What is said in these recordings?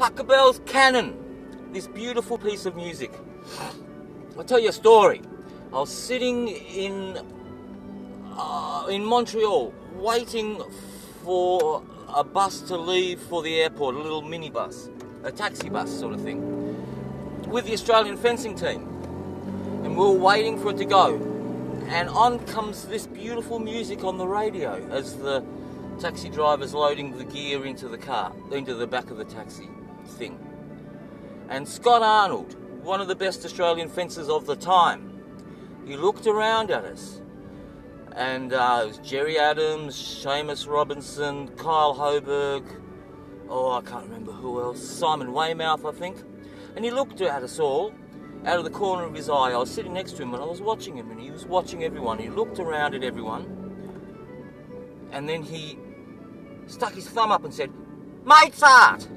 Pachelbel's Canon, this beautiful piece of music. I'll tell you a story. I was sitting in Montreal waiting for a bus to leave for the airport, a little minibus, a taxi bus sort of thing, with the Australian fencing team. And we were waiting for it to go. And on comes this beautiful music on the radio as the taxi driver's loading the gear into the car, into the back of the taxi thing. And Scott Arnold, one of the best Australian fencers of the time, he looked around at us. And it was Jerry Adams, Seamus Robinson, Kyle Hoberg, I can't remember who else, Simon Weymouth, I think. And he looked at us all out of the corner of his eye. I was sitting next to him and I was watching him, and he was watching everyone. He looked around at everyone, and then he stuck his thumb up and said, "Mozart!"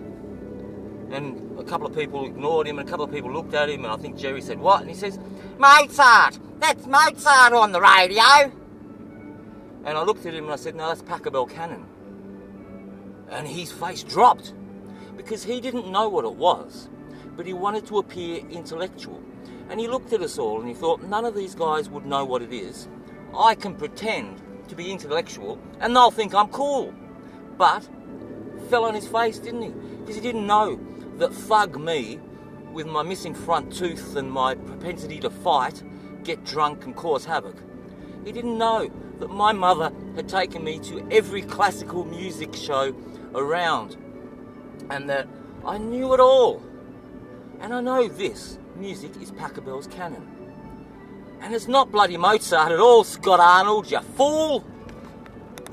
And a couple of people ignored him, and a couple of people looked at him, and I think Jerry said, "What?" And he says, "Mozart! That's Mozart on the radio!" And I looked at him and I said, "No, that's Pachelbel Canon." And his face dropped, because he didn't know what it was, but he wanted to appear intellectual. And he looked at us all and he thought, none of these guys would know what it is. I can pretend to be intellectual and they'll think I'm cool. But fell on his face, didn't he? Because he didn't know that thug me, with my missing front tooth and my propensity to fight, get drunk and cause havoc. He didn't know that my mother had taken me to every classical music show around, and that I knew it all. And I know this music is Pachelbel's Canon. And it's not bloody Mozart at all, Scott Arnold, you fool!